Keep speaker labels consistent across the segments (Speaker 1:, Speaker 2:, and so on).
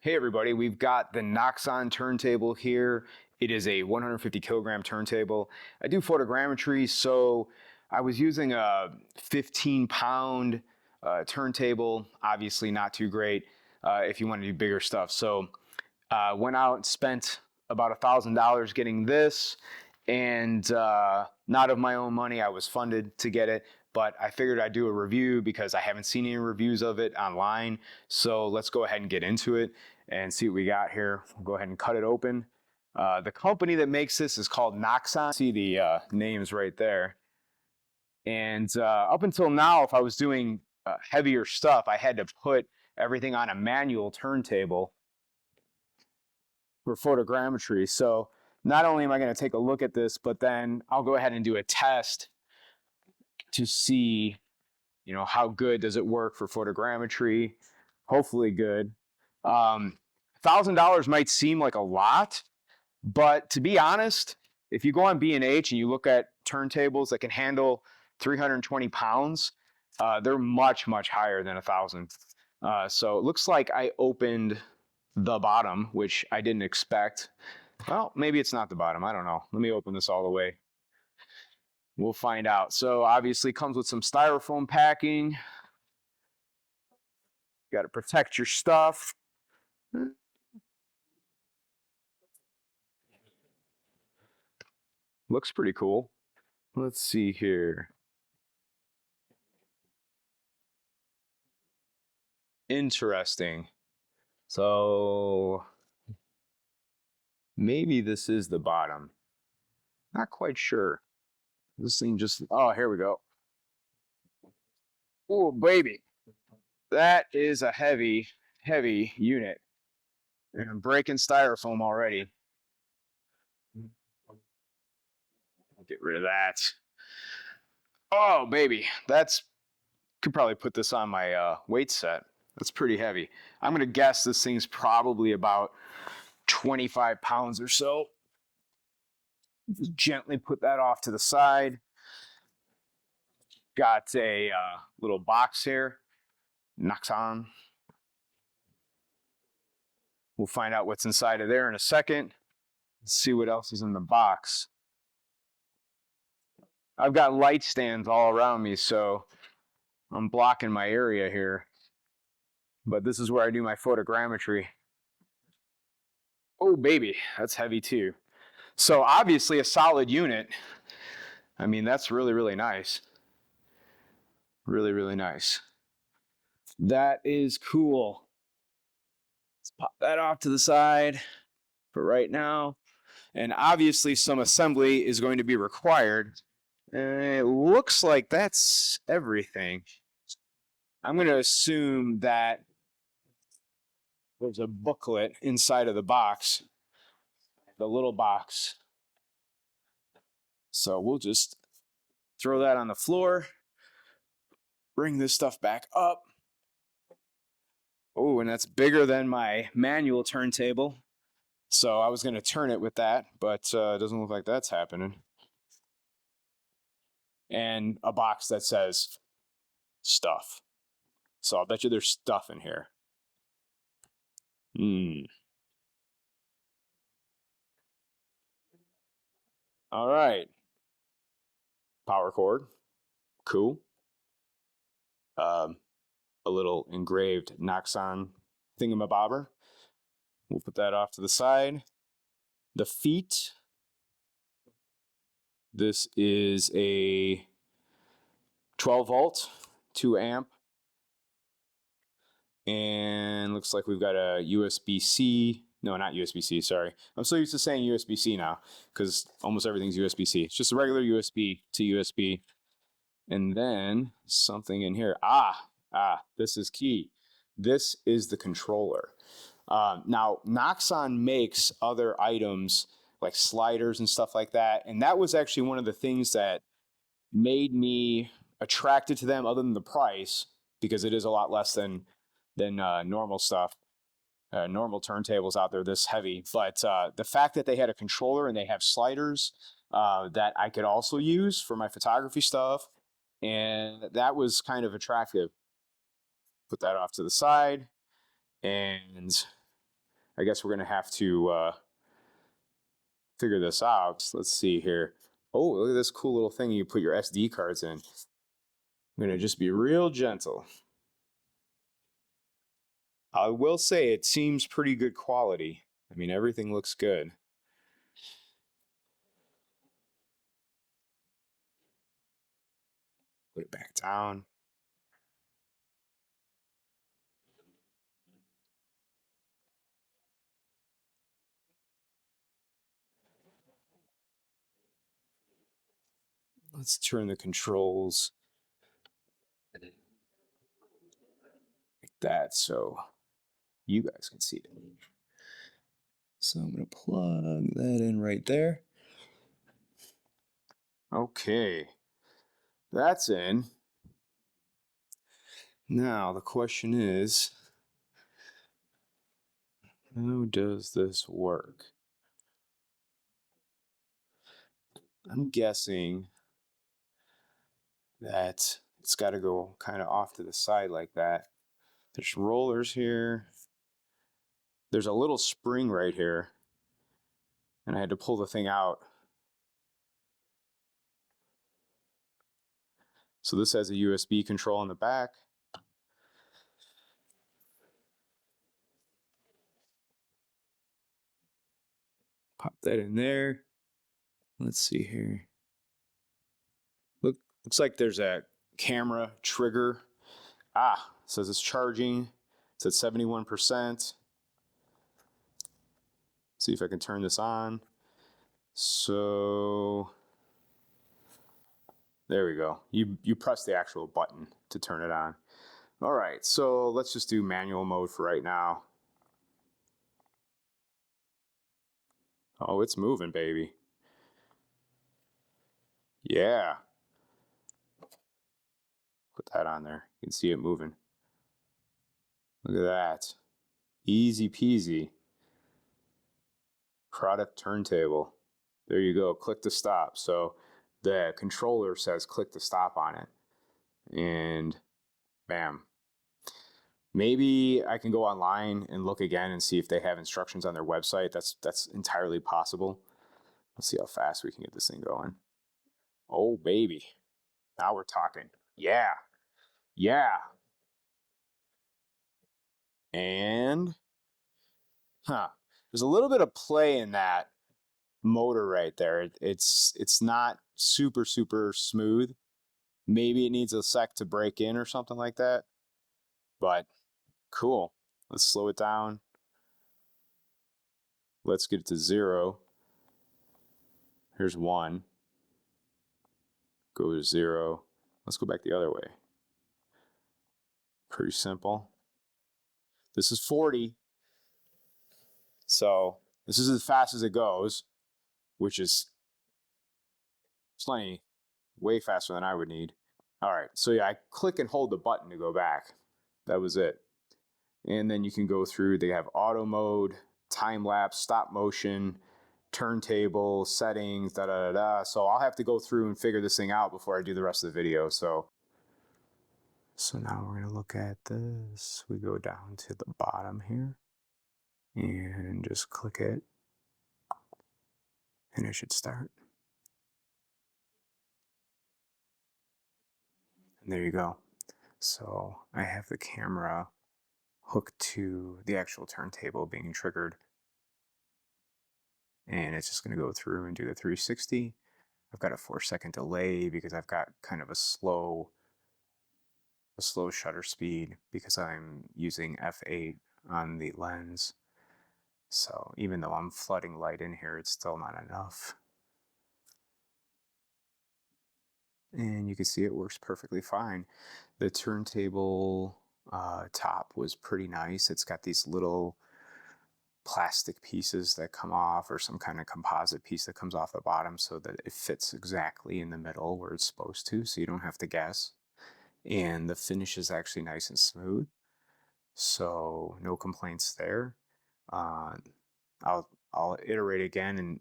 Speaker 1: Hey everybody, we've got the Noxon turntable here. It is a 150 kilogram turntable. I do photogrammetry, so I was using a 15-pound turntable. Obviously not too great if you want to do bigger stuff. So went out and spent about $1,000 getting this, and not of my own money. I was funded to get it, but I figured I'd do a review because I haven't seen any reviews of it online. So let's go ahead and get into it and see what we got here. We'll go ahead and cut it open. The company that makes this is called Noxon. See the names right there. And up until now, if I was doing heavier stuff, I had to put everything on a manual turntable for photogrammetry. So not only am I going to take a look at this, but then I'll go ahead and do a test to see, how good does it work for photogrammetry. Hopefully good. $1,000 might seem like a lot, but to be honest, if you go on B&H and you look at turntables that can handle 320 pounds, they're much, much higher than 1,000. So it looks like I opened the bottom, which I didn't expect. Well, maybe it's not the bottom. I don't know. Let me open this all the way. We'll find out. So obviously comes with some styrofoam packing. Got to protect your stuff. Looks pretty cool. Let's see here. Interesting. So maybe this is the bottom. Not quite sure. This thing just, oh, here we go. Oh, baby. That is a heavy, heavy unit. And I'm breaking styrofoam already. I'll get rid of that. Oh, baby. Could probably put this on my weight set. That's pretty heavy. I'm going to guess this thing's probably about 25 pounds or so. Just gently put that off to the side. Got a little box here. Noxon. We'll find out what's inside of there in a second. Let's see what else is in the box. I've got light stands all around me, so I'm blocking my area here. But this is where I do my photogrammetry. Oh, baby, that's heavy too. So obviously a solid unit. I mean, that's really, really nice. Really, really nice. That is cool. Let's pop that off to the side for right now. And obviously some assembly is going to be required. And it looks like that's everything. I'm going to assume that there's a booklet inside of the box, the little box. So we'll just throw that on the floor, bring this stuff back up. Oh, and that's bigger than my manual turntable. So I was going to turn it with that, but it doesn't look like that's happening. And a box that says stuff. So I'll bet you there's stuff in here. All right. Power cord. Cool. A little engraved Noxon thingamabobber. We'll put that off to the side. The feet. This is a 12 volt, 2 amp. And looks like we've got a USB-C. No, not USB-C, sorry. I'm so used to saying USB-C now because almost everything's USB-C. It's just a regular USB to USB. And then something in here. This is key. This is the controller. Now, Noxon makes other items like sliders and stuff like that. And that was actually one of the things that made me attracted to them other than the price, because it is a lot less than normal stuff, normal turntables out there this heavy. But the fact that they had a controller and they have sliders that I could also use for my photography stuff, and that was kind of attractive. Put that off to the side, and I guess we're going to have to figure this out. So let's see here. Oh, look at this cool little thing you put your SD cards in. I'm going to just be real gentle. I will say it seems pretty good quality. I mean, everything looks good. Put it back down. Let's turn the controls like that so you guys can see it. So I'm going to plug that in right there. Okay, that's in. Now the question is, how does this work? I'm guessing that it's got to go kind of off to the side like that. There's rollers here. There's a little spring right here, and I had to pull the thing out. So this has a USB control on the back. Pop that in there. Let's see here. Looks like there's a camera trigger. It says it's charging. It's at 71%. See if I can turn this on. So there we go. You press the actual button to turn it on. All right, so let's just do manual mode for right now. Oh, it's moving, baby. Yeah. Put that on there. You can see it moving. Look at that. Easy peasy. Product turntable. There you go. Click to stop. So the controller says click to stop on it. And bam. Maybe I can go online and look again and see if they have instructions on their website. That's entirely possible. Let's see how fast we can get this thing going. Oh, baby. Now we're talking. Yeah. Yeah. And, there's a little bit of play in that motor right there. It's not super smooth. Maybe it needs a sec to break in or something like that. But cool. Let's slow it down. Let's get it to 0. Here's 1. Go to 0. Let's go back the other way. Pretty simple. This is 40. So this is as fast as it goes, which is plenty, way faster than I would need. All right, so yeah, I click and hold the button to go back. That was it. And then you can go through, they have auto mode, time lapse, stop motion, turntable, settings, da da da da. So I'll have to go through and figure this thing out before I do the rest of the video. So now we're gonna look at this. We go down to the bottom here and just click it, and it should start. And there you go. So I have the camera hooked to the actual turntable being triggered. And it's just going to go through and do the 360. I've got a 4-second delay because I've got kind of a slow shutter speed because I'm using f8 on the lens. So even though I'm flooding light in here, it's still not enough. And you can see it works perfectly fine. The turntable top was pretty nice. It's got these little plastic pieces that come off, or some kind of composite piece that comes off the bottom, so that it fits exactly in the middle where it's supposed to, so you don't have to guess. And the finish is actually nice and smooth, so no complaints there. I'll iterate again, and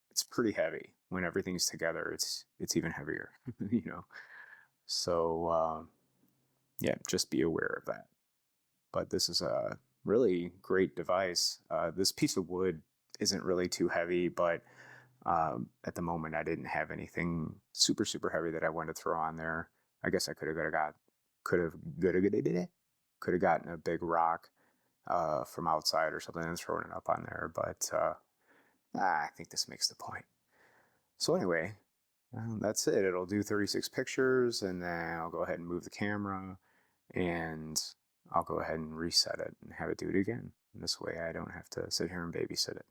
Speaker 1: it's pretty heavy. When everything's together, it's even heavier, you know. So yeah, just be aware of that. But this is a really great device. This piece of wood isn't really too heavy, but at the moment I didn't have anything super heavy that I wanted to throw on there. I guess I could have could have gotten a big rock from outside or something and thrown it up on there, but I think this makes the point. So anyway, that's it. It'll do 36 pictures, and then I'll go ahead and move the camera, and I'll go ahead and reset it and have it do it again. And this way I don't have to sit here and babysit it.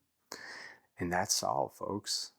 Speaker 1: And that's all, folks.